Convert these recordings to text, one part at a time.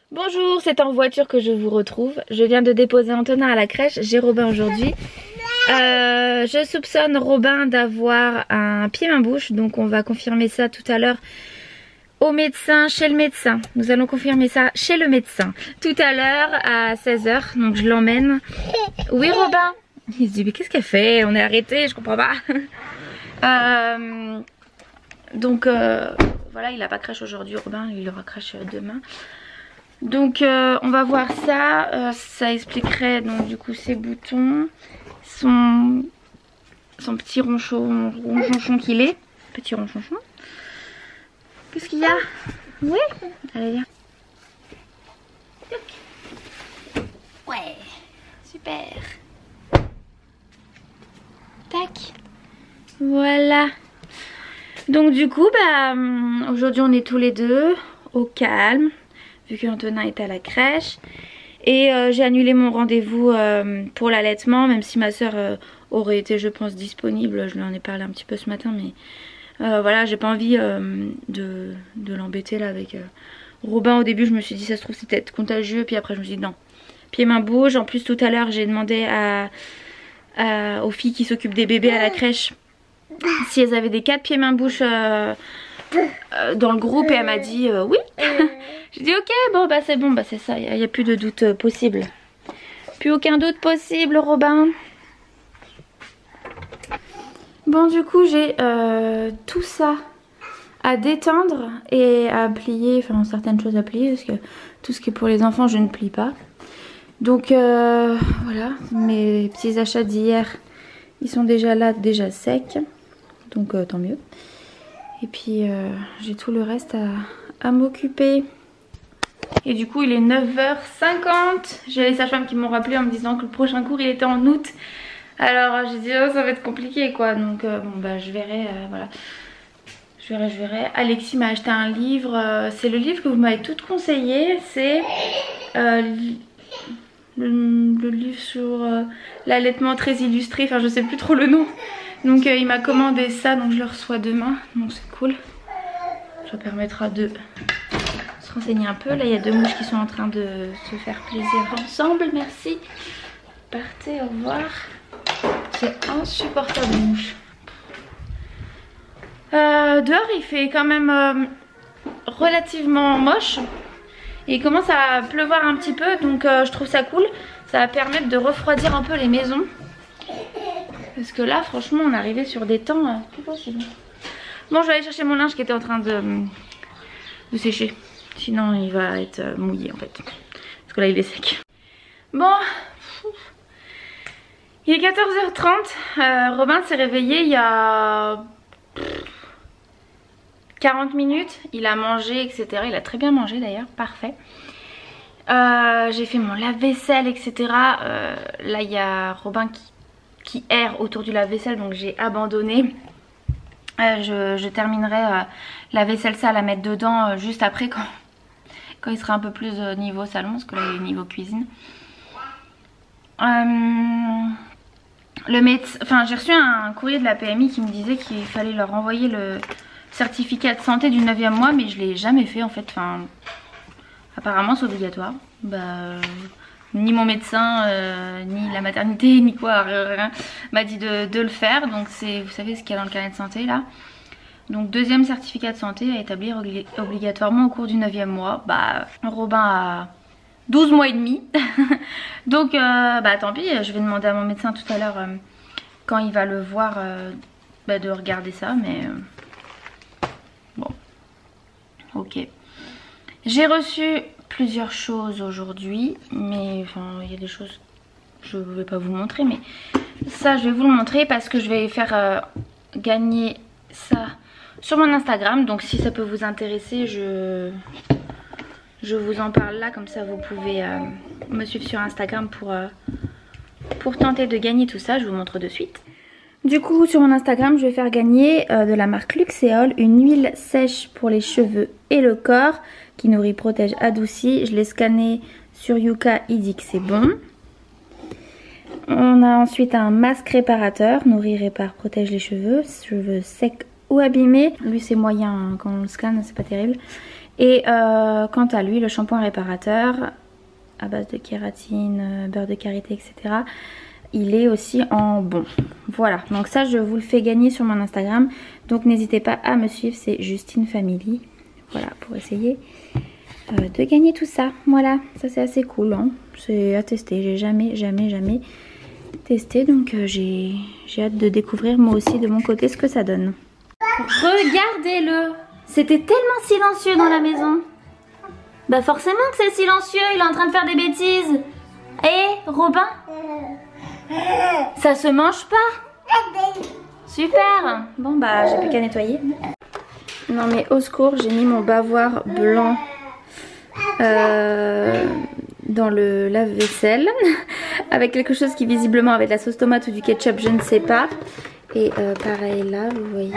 Bonjour, c'est en voiture que je vous retrouve. Je viens de déposer Antonin à la crèche. J'ai Robin aujourd'hui. Je soupçonne Robin d'avoir un pied-main-bouche. Donc on va confirmer ça tout à l'heure au médecin, chez le médecin. Nous allons confirmer ça chez le médecin tout à l'heure à 16 h. Donc je l'emmène. Oui Robin. Il se dit mais qu'est-ce qu'elle fait? On est arrêté, je comprends pas. Donc voilà, il n'a pas crèche aujourd'hui Robin, il aura crèche demain. Donc on va voir ça, ça expliquerait donc du coup ses boutons, son petit ronchonchon qu'il est, petit ronchonchon. Qu'est-ce qu'il y a? Oui, allez viens. Ouais, super. Tac. Voilà. Donc du coup aujourd'hui on est tous les deux au calme. Vu qu'Antonin est à la crèche. Et j'ai annulé mon rendez-vous pour l'allaitement, même si ma soeur aurait été je pense disponible. Je lui en ai parlé un petit peu ce matin, mais voilà, j'ai pas envie de l'embêter là avec Robin. Au début je me suis dit ça se trouve c'est peut-être contagieux, puis après je me suis dit non, pied main bouge. En plus tout à l'heure j'ai demandé aux filles qui s'occupent des bébés à la crèche si elles avaient des cas de pieds main bouche dans le groupe, et elle m'a dit oui. J'ai dit ok, bon bah c'est bon, bah c'est ça, il n'y a plus de doute possible. Plus aucun doute possible Robin. Bon du coup j'ai tout ça à détendre et à plier, enfin certaines choses à plier parce que tout ce qui est pour les enfants je ne plie pas. Donc voilà, mes petits achats d'hier ils sont déjà là, déjà secs, donc tant mieux. Et puis j'ai tout le reste à m'occuper. Et du coup il est 9h50. J'ai les sages-femmes qui m'ont rappelé en me disant que le prochain cours il était en août. Alors j'ai dit oh, ça va être compliqué quoi. Donc bon bah je verrai, voilà. Je verrai. Alexis m'a acheté un livre. C'est le livre que vous m'avez toutes conseillé. C'est le livre sur l'allaitement très illustré. Enfin je sais plus trop le nom. Donc il m'a commandé ça, donc je le reçois demain. Donc c'est cool. Ça permettra de se renseigner un peu. Là il y a deux mouches qui sont en train de se faire plaisir ensemble. Merci. Partez, au revoir. C'est insupportable les mouches. Dehors il fait quand même relativement moche. Et il commence à pleuvoir un petit peu, donc je trouve ça cool. Ça va permettre de refroidir un peu les maisons. Parce que là franchement on est arrivé sur des temps plus possible. Bon je vais aller chercher mon linge qui était en train de sécher. Sinon il va être mouillé en fait. Parce que là il est sec. Bon, il est 14h30. Robin s'est réveillé il y a 40 minutes. Il a mangé etc. Il a très bien mangé d'ailleurs, parfait. J'ai fait mon lave-vaisselle etc. Là il y a Robin qui erre autour du lave-vaisselle, donc j'ai abandonné. Je terminerai la vaisselle sale à mettre dedans juste après quand il sera un peu plus niveau salon, parce que là il est niveau cuisine. J'ai reçu un courrier de la PMI qui me disait qu'il fallait leur envoyer le certificat de santé du 9e mois, mais je l'ai jamais fait en fait. Enfin, apparemment c'est obligatoire. Ni mon médecin, ni la maternité, ni quoi, rien m'a dit de le faire. Donc c'est, vous savez ce qu'il y a dans le carnet de santé là. Donc deuxième certificat de santé à établir obligatoirement au cours du 9e mois. Robin a 12 mois et demi. Donc tant pis, je vais demander à mon médecin tout à l'heure quand il va le voir de regarder ça. Mais bon, ok. J'ai reçu plusieurs choses aujourd'hui, mais enfin il y a des choses que je ne vais pas vous montrer, mais ça je vais vous le montrer parce que je vais faire gagner ça sur mon Instagram. Donc si ça peut vous intéresser, je vous en parle là, comme ça vous pouvez me suivre sur Instagram pour tenter de gagner tout ça. Je vous montre de suite. Du coup sur mon Instagram je vais faire gagner de la marque Luxéol une huile sèche pour les cheveux et le corps qui nourrit, protège, adoucit. Je l'ai scanné sur Yuka, il dit que c'est bon. On a ensuite un masque réparateur, nourrit, répare, protège les cheveux secs ou abîmés. Lui c'est moyen, hein, quand on le scanne c'est pas terrible. Et quant à lui, le shampoing réparateur à base de kératine, beurre de karité, etc. il est aussi en bon. Voilà, donc ça je vous le fais gagner sur mon Instagram. Donc n'hésitez pas à me suivre, c'est Justine Family. Voilà, pour essayer de gagner tout ça. Voilà, ça c'est assez cool, hein. C'est à tester, j'ai jamais testé. Donc j'ai hâte de découvrir moi aussi de mon côté ce que ça donne. Regardez-le, c'était tellement silencieux dans la maison. Bah forcément que c'est silencieux, il est en train de faire des bêtises. Eh, Robin, ça se mange pas? Super. Bon bah j'ai plus qu'à nettoyer. Non mais au secours, j'ai mis mon bavoir blanc dans le lave-vaisselle avec quelque chose qui visiblement avait de la sauce tomate ou du ketchup, je ne sais pas. Et pareil là, vous voyez.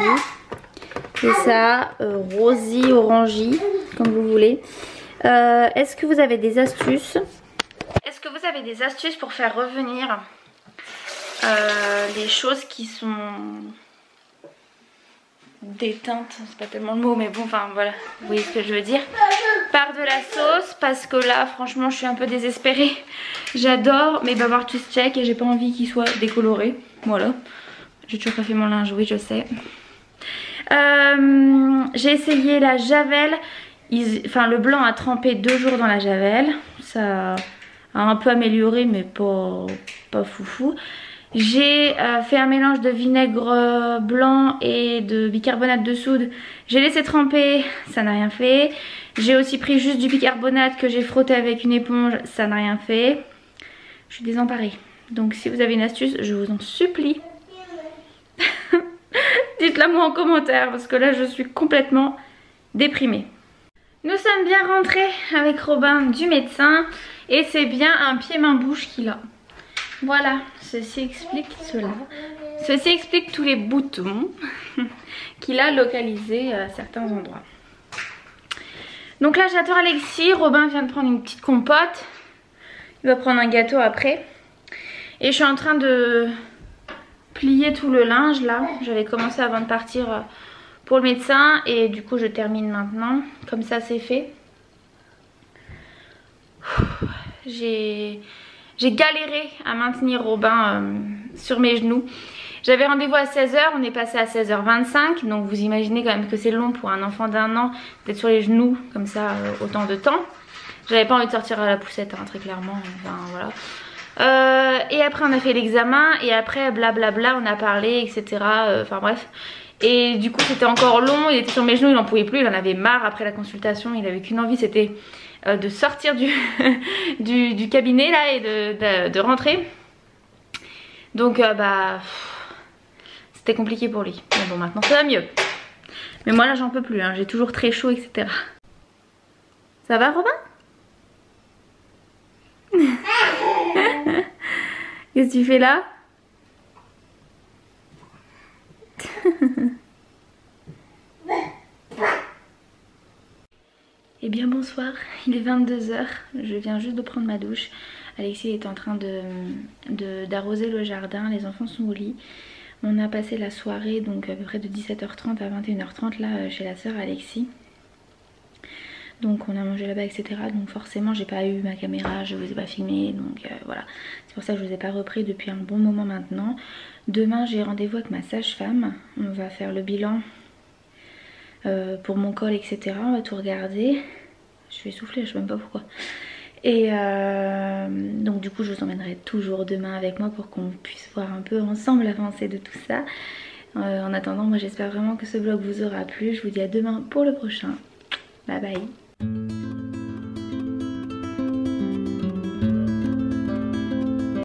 Et ça, rosy, orangy, comme vous voulez. Est-ce que vous avez des astuces? Est-ce que vous avez des astuces pour faire revenir les choses qui sont déteintes, c'est pas tellement le mot, mais bon, enfin voilà, vous voyez ce que je veux dire, par de la sauce, parce que là franchement je suis un peu désespérée. J'adore mes Babar Twist Check et j'ai pas envie qu'ils soient décolorés. Voilà, j'ai toujours pas fait mon linge, oui je sais. J'ai essayé la javel. Enfin le blanc a trempé 2 jours dans la javel, ça a un peu amélioré mais pas foufou. J'ai fait un mélange de vinaigre blanc et de bicarbonate de soude, j'ai laissé tremper, ça n'a rien fait. J'ai aussi pris juste du bicarbonate que j'ai frotté avec une éponge, ça n'a rien fait. Je suis désemparée, donc si vous avez une astuce je vous en supplie dites-la moi en commentaire parce que là je suis complètement déprimée. Nous sommes bien rentrés avec Robin du médecin et c'est bien un pied-main-bouche qu'il a. Voilà, ceci explique cela. Ceci explique tous les boutons qu'il a localisés à certains endroits. Donc là j'attends Alexis, Robin vient de prendre une petite compote. Il va prendre un gâteau après. Et je suis en train de plier tout le linge là. J'avais commencé avant de partir pour le médecin et du coup je termine maintenant, comme ça c'est fait. J'ai galéré à maintenir Robin sur mes genoux. J'avais rendez-vous à 16 h, on est passé à 16 h 25, donc vous imaginez quand même que c'est long pour un enfant d'1 an d'être sur les genoux comme ça autant de temps. J'avais pas envie de sortir à la poussette hein, très clairement, enfin voilà. Et après on a fait l'examen et après blablabla on a parlé etc, enfin bref. Et du coup c'était encore long, il était sur mes genoux, il n'en pouvait plus, il en avait marre après la consultation, il avait qu'une envie, c'était de sortir du cabinet là et de rentrer. Donc bah c'était compliqué pour lui. Mais bon maintenant ça va mieux. Mais moi là j'en peux plus, hein, j'ai toujours très chaud etc. Ça va Robin? Qu'est-ce que tu fais là? Eh bien bonsoir, il est 22 h, je viens juste de prendre ma douche. Alexis est en train d'arroser le jardin, les enfants sont au lit. On a passé la soirée donc à peu près de 17 h 30 à 21 h 30 là chez la sœur Alexis. Donc on a mangé là-bas etc. Donc forcément j'ai pas eu ma caméra, je vous ai pas filmé, donc voilà. C'est pour ça que je vous ai pas repris depuis un bon moment maintenant. Demain j'ai rendez-vous avec ma sage-femme, on va faire le bilan pour mon col etc. On va tout regarder. Je suis essoufflée, je sais même pas pourquoi. Et donc du coup je vous emmènerai toujours demain avec moi pour qu'on puisse voir un peu ensemble l'avancée de tout ça. En attendant moi j'espère vraiment que ce vlog vous aura plu. Je vous dis à demain pour le prochain. Bye bye.